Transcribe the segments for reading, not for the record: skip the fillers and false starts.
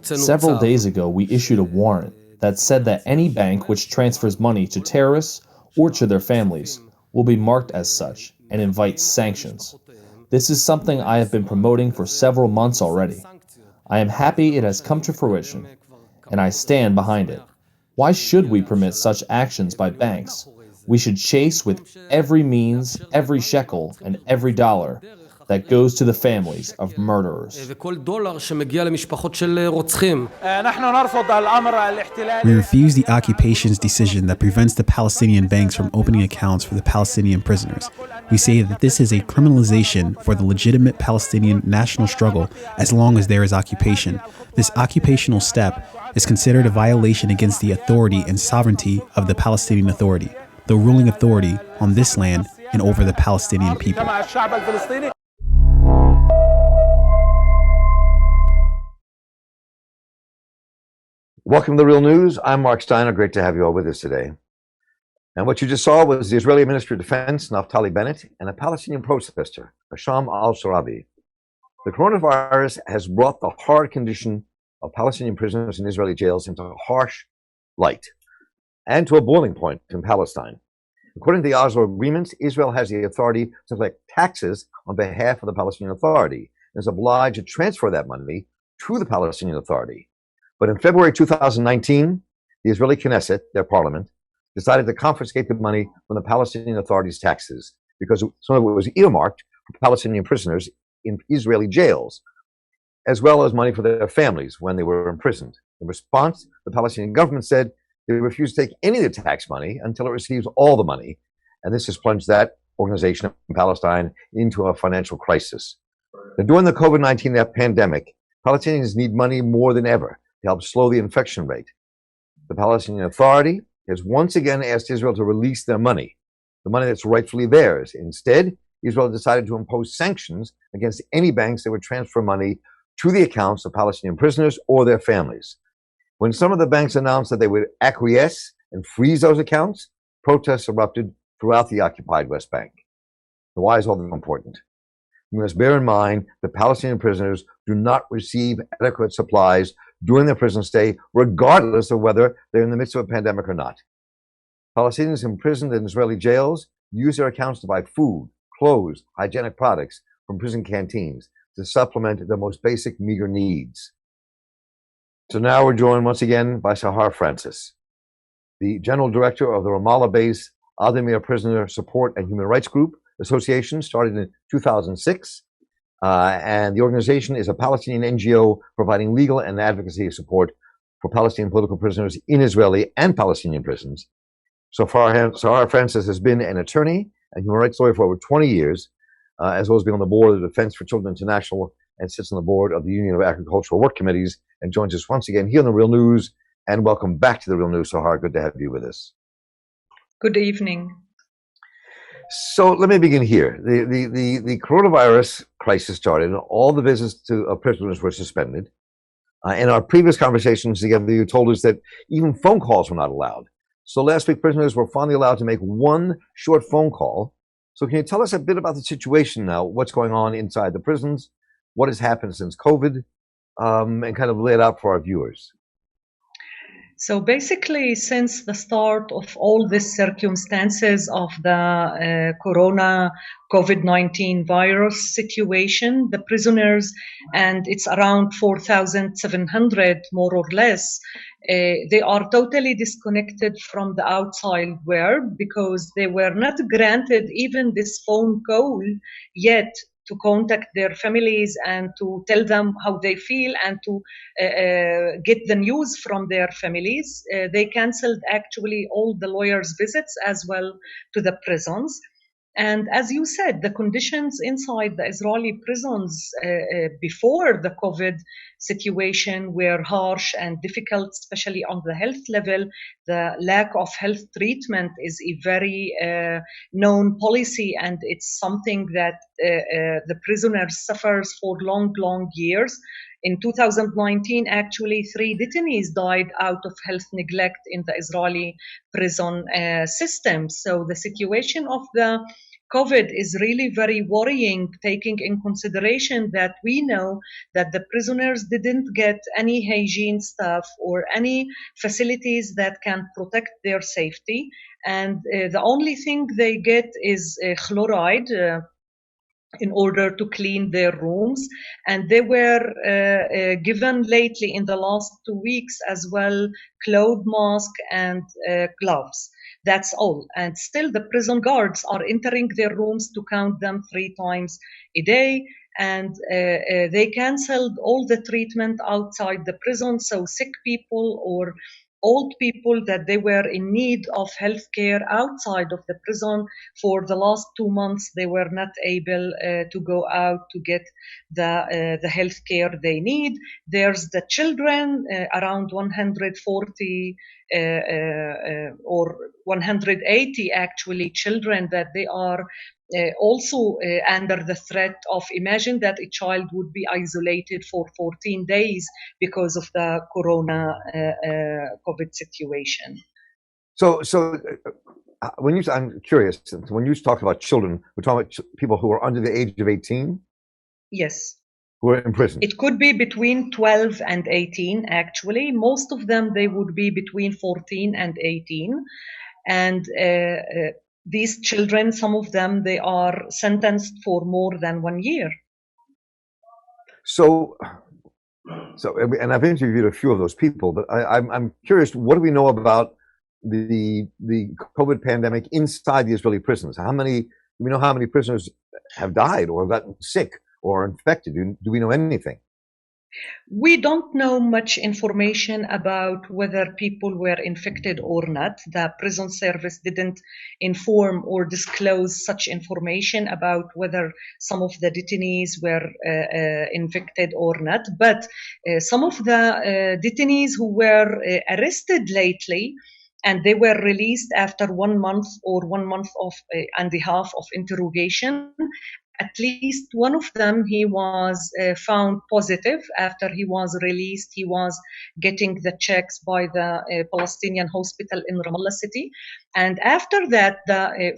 Several days ago, we issued a warrant that said that any bank which transfers money to terrorists or to their families will be marked as such and invite sanctions. This is something I have been promoting for several months already. I am happy it has come to fruition, and I stand behind it. Why should we permit such actions by banks? We should chase with every means, every shekel, and every dollar that goes to the families of murderers. We refuse the occupation's decision that prevents the Palestinian banks from opening accounts for the Palestinian prisoners. We say that this is a criminalization for the legitimate Palestinian national struggle as long as there is occupation. This occupational step is considered a violation against the authority and sovereignty of the Palestinian Authority, the ruling authority on this land and over the Palestinian people. Welcome to The Real News. I'm Mark Steiner. Great to have you all with us today. And what you just saw was the Israeli Minister of Defense, Naftali Bennett, and a Palestinian protester, Hasham al-Sharabi. The coronavirus has brought the hard condition of Palestinian prisoners in Israeli jails into harsh light and to a boiling point in Palestine. According to the Oslo agreements, Israel has the authority to collect taxes on behalf of the Palestinian Authority and is obliged to transfer that money to the Palestinian Authority. But in February 2019, the Israeli Knesset, their parliament, decided to confiscate the money from the Palestinian Authority's taxes because some of it was earmarked for Palestinian prisoners in Israeli jails, as well as money for their families when they were imprisoned. In response, the Palestinian government said they refused to take any of the tax money until it receives all the money, and this has plunged that organization in Palestine into a financial crisis. Now, during the COVID-19 pandemic, Palestinians need money more than ever to help slow the infection rate. The Palestinian Authority has once again asked Israel to release their money, the money that's rightfully theirs. Instead, Israel decided to impose sanctions against any banks that would transfer money to the accounts of Palestinian prisoners or their families. When some of the banks announced that they would acquiesce and freeze those accounts, protests erupted throughout the occupied West Bank. So why is all this important? We must bear in mind that Palestinian prisoners do not receive adequate supplies during their prison stay, regardless of whether they're in the midst of a pandemic or not. Palestinians imprisoned in Israeli jails use their accounts to buy food, clothes, hygienic products from prison canteens to supplement their most basic meager needs. So now we're joined once again by Sahar Francis, the General Director of the Ramallah-based Aldemir Prisoner Support and Human Rights Group Association, started in 2006. And the organization is a Palestinian NGO providing legal and advocacy support for Palestinian political prisoners in Israeli and Palestinian prisons. So far, Sahar Francis has been an attorney and human rights lawyer for over 20 years, as well as being on the board of the Defense for Children International and sits on the board of the Union of Agricultural Work Committees and joins us once again here on The Real News. And welcome back to The Real News, Sahar. Good to have you with us. Good evening. So let me begin here. The coronavirus crisis started, and all the visits to prisoners were suspended. In our previous conversations together, you told us that even phone calls were not allowed. So last week, prisoners were finally allowed to make one short phone call. So can you tell us a bit about the situation now, what's going on inside the prisons, what has happened since COVID, and kind of lay it out for our viewers? So basically, since the start of all these circumstances of the COVID-19 virus situation, the prisoners, and it's around 4,700 more or less, they are totally disconnected from the outside world because they were not granted even this phone call yet to contact their families and to tell them how they feel and to get the news from their families. They canceled actually all the lawyers' visits as well to the prisons. And as you said, the conditions inside the Israeli prisons before the COVID situation were harsh and difficult, especially on the health level. The lack of health treatment is a very known policy, and it's something that the prisoners suffers for long, long years. In 2019, actually, 3 detainees died out of health neglect in the Israeli prison system. So the situation of the COVID is really very worrying, taking in consideration that we know that the prisoners didn't get any hygiene stuff or any facilities that can protect their safety. And the only thing they get is chloride in order to clean their rooms. And they were given lately in the last 2 weeks as well, cloth mask and gloves. That's all. And still the prison guards are entering their rooms to count them 3 times a day. And they canceled all the treatment outside the prison. So sick people or old people that they were in need of health care outside of the prison for the last 2 months, they were not able to go out to get the health care they need. There's the children, around 140 or 180 actually children that they are also under the threat of, imagine that a child would be isolated for 14 days because of the corona COVID situation. So when I'm curious, when you talk about children, we're talking about people who are under the age of 18? Yes. Who are in prison? It could be between 12 and 18, actually. Most of them, they would be between 14 and 18. And these children, some of them, they are sentenced for more than 1 year. So, and I've interviewed a few of those people, but I'm curious, what do we know about the COVID pandemic inside the Israeli prisons? Do we know how many prisoners have died or gotten sick or infected? Do we know anything? We don't know much information about whether people were infected or not. The prison service didn't inform or disclose such information about whether some of the detainees were infected or not. But some of the detainees who were arrested lately, and they were released after 1 month or 1 month and a half of interrogation, at least one of them, he was found positive. After he was released, he was getting the checks by the Palestinian hospital in Ramallah city. And after that,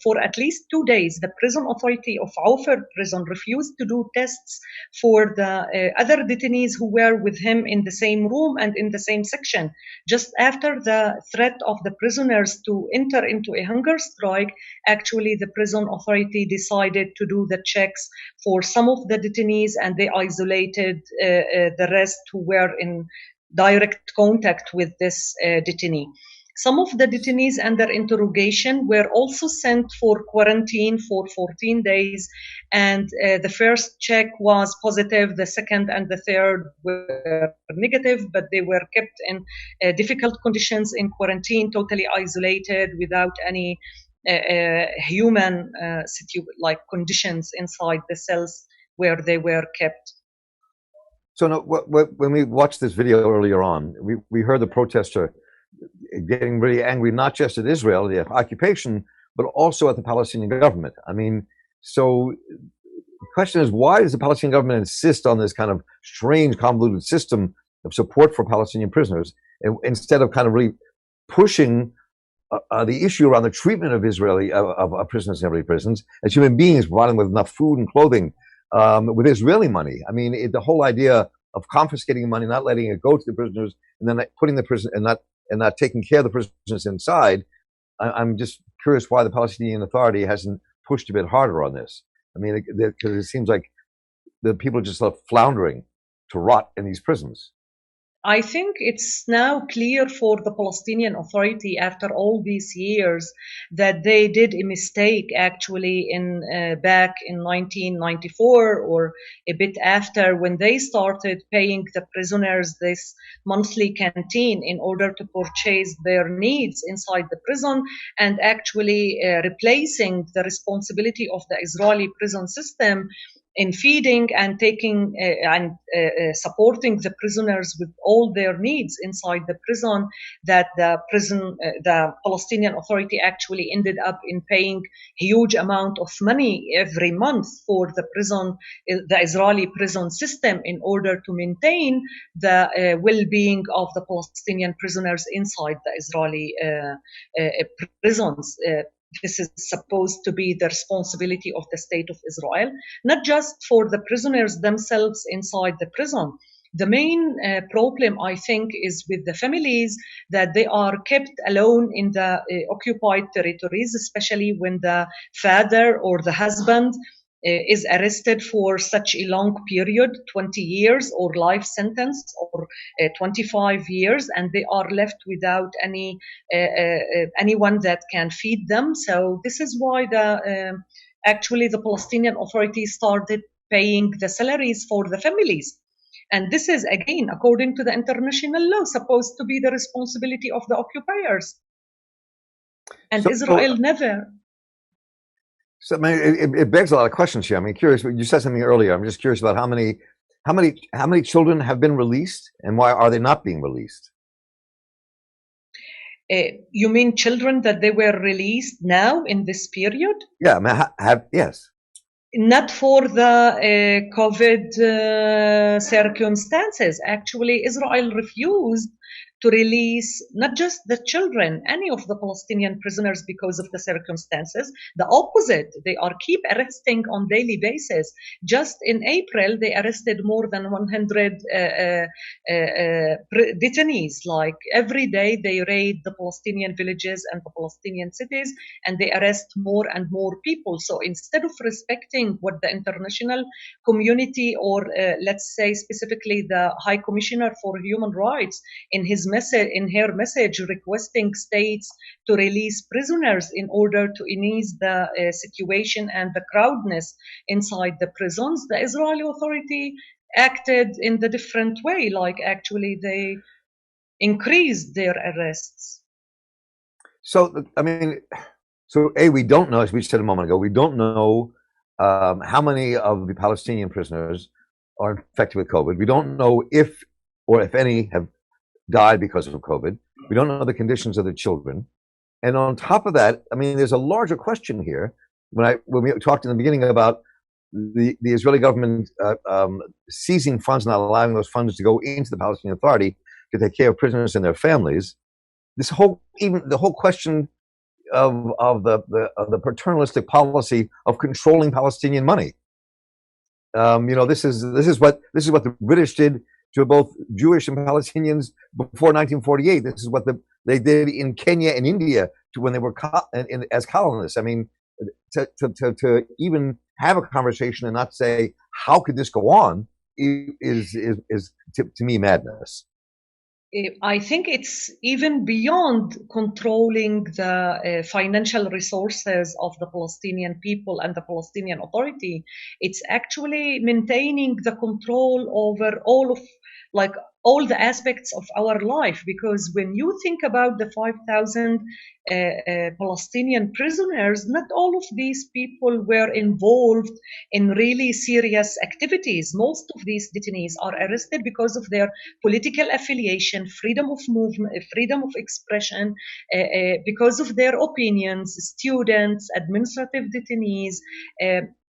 for at least 2 days, the prison authority of Aufar prison refused to do tests for the other detainees who were with him in the same room and in the same section. Just after the threat of the prisoners to enter into a hunger strike, actually the prison authority decided to do the checks for some of the detainees, and they isolated the rest who were in direct contact with this detainee. Some of the detainees under interrogation were also sent for quarantine for 14 days, and the first check was positive, the second and the third were negative, but they were kept in difficult conditions in quarantine, totally isolated without any human like conditions inside the cells where they were kept. So no, when we watched this video earlier on, we heard the protester getting really angry, not just at Israel, the occupation, but also at the Palestinian government. I mean, so the question is, why does the Palestinian government insist on this kind of strange, convoluted system of support for Palestinian prisoners, instead of kind of really pushing the issue around the treatment of of prisoners in Israeli prisons as human beings, providing them with enough food and clothing, with Israeli money? I mean, the whole idea of confiscating money, not letting it go to the prisoners, and then putting the prison and not taking care of the prisoners inside. I'm just curious why the Palestinian Authority hasn't pushed a bit harder on this. I mean, because it seems like the people are just left floundering to rot in these prisons. I think it's now clear for the Palestinian Authority after all these years that they did a mistake actually back in 1994 or a bit after, when they started paying the prisoners this monthly canteen in order to purchase their needs inside the prison, and actually replacing the responsibility of the Israeli prison system in feeding and taking and supporting the prisoners with all their needs inside the prison, that the Palestinian Authority actually ended up in paying huge amount of money every month for the Israeli prison system in order to maintain the well-being of the Palestinian prisoners inside the Israeli prisons. this is supposed to be the responsibility of the state of Israel, not just for the prisoners themselves inside the prison. The main problem, I think, is with the families that they are kept alone in the occupied territories, especially when the father or the husband is arrested for such a long period, 20 years or life sentence or 25 years, and they are left without anyone that can feed them. So this is why actually the Palestinian Authority started paying the salaries for the families. And this is, again, according to the international law, supposed to be the responsibility of the occupiers. And Israel never. So I mean, it begs a lot of questions here. I mean, curious. You said something earlier. I'm just curious about how many children have been released, and why are they not being released? You mean children that they were released now in this period? Yeah, I mean, yes. Not for the COVID circumstances. Actually, Israel refused to release not just the children, any of the Palestinian prisoners because of the circumstances. The opposite, they are keep arresting on daily basis. Just in April, they arrested more than 100 detainees. Like every day, they raid the Palestinian villages and the Palestinian cities, and they arrest more and more people. So instead of respecting what the international community, or let's say specifically the High Commissioner for Human Rights, in her message requesting states to release prisoners in order to ease the situation and the crowdedness inside the prisons, the Israeli Authority acted in the different way. Like actually they increased their arrests. So I mean, we don't know, as we said a moment ago, we don't know how many of the Palestinian prisoners are infected with COVID. We don't know if any have died because of COVID. We don't know the conditions of the children. And on top of that, I mean, there's a larger question here. When we talked in the beginning about the Israeli government seizing funds, not allowing those funds to go into the Palestinian Authority to take care of prisoners and their families, the whole question of the paternalistic policy of controlling Palestinian money. This is what the British did to both Jewish and Palestinians before 1948. This is what they did in Kenya and India when they were as colonists. I mean, to even have a conversation and not say how could this go on is to me madness. I think it's even beyond controlling the financial resources of the Palestinian people and the Palestinian Authority. It's actually maintaining the control over all the aspects of our life, because when you think about the 5,000 Palestinian prisoners, not all of these people were involved in really serious activities. Most of these detainees are arrested because of their political affiliation, freedom of movement, freedom of expression, because of their opinions, students, administrative detainees.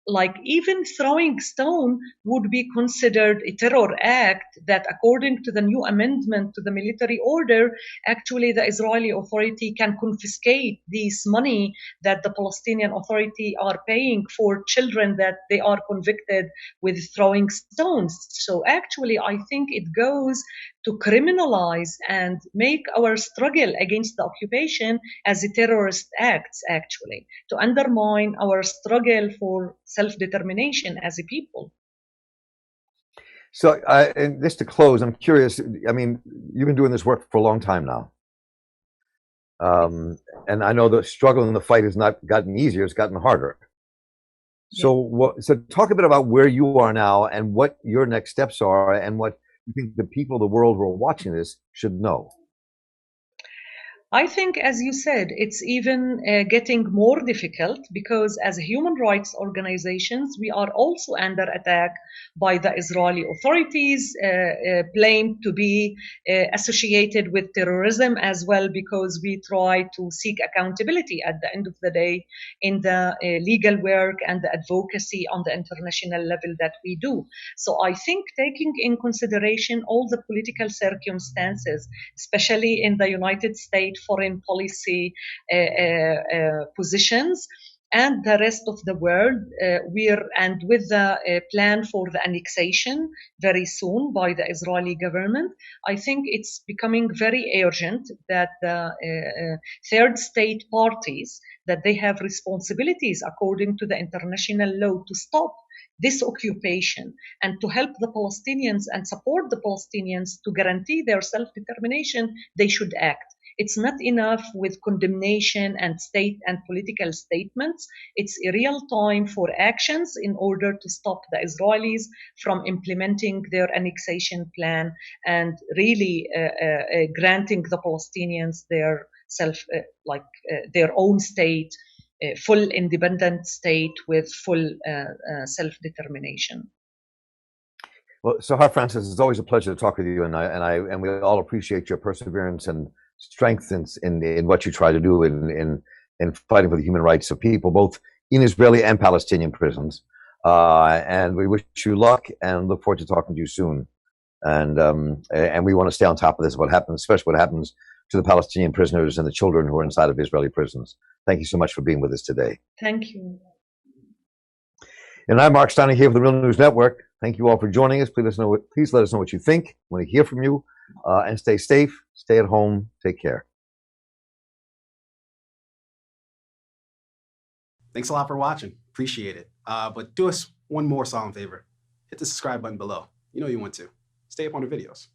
Like even throwing stone would be considered a terror act that, according to the new amendment to the military order, actually the Israeli Authority can confiscate this money that the Palestinian Authority are paying for children that they are convicted with throwing stones. So actually, I think it goes to criminalize and make our struggle against the occupation as a terrorist act, actually, to undermine our struggle for self-determination as a people. So, and just to close, I'm curious. I mean, you've been doing this work for a long time now, and I know the struggle and the fight has not gotten easier; it's gotten harder. So, so talk a bit about where you are now and what your next steps are, and what you think the people of the world who are watching this should know. I think, as you said, it's even getting more difficult because as human rights organizations, we are also under attack by the Israeli authorities, blamed to be associated with terrorism as well, because we try to seek accountability at the end of the day in the legal work and the advocacy on the international level that we do. So I think taking in consideration all the political circumstances, especially in the United States, foreign policy positions. And the rest of the world, with the plan for the annexation very soon by the Israeli government, I think it's becoming very urgent that the third state parties, that they have responsibilities according to the international law to stop this occupation and to help the Palestinians and support the Palestinians to guarantee their self-determination. They should act. It's not enough with condemnation and state and political statements. It's a real time for actions in order to stop the Israelis from implementing their annexation plan and really granting the Palestinians their their own state, full independent state with full self-determination. Well, Sahar Francis, it's always a pleasure to talk with you, and we all appreciate your perseverance and strength in what you try to do in fighting for the human rights of people, both in Israeli and Palestinian prisons. And we wish you luck and look forward to talking to you soon. And we want to stay on top of this, especially what happens to the Palestinian prisoners and the children who are inside of Israeli prisons. Thank you so much for being with us today. Thank you. And I'm Mark Steiner here for the Real News Network. Thank you all for joining us. Please let us know what you think. We want to hear from you. And stay safe, stay at home, take care. Thanks a lot for watching. Appreciate it. But do us one more solemn favor. Hit the subscribe button below. You know you want to. Stay up on the videos.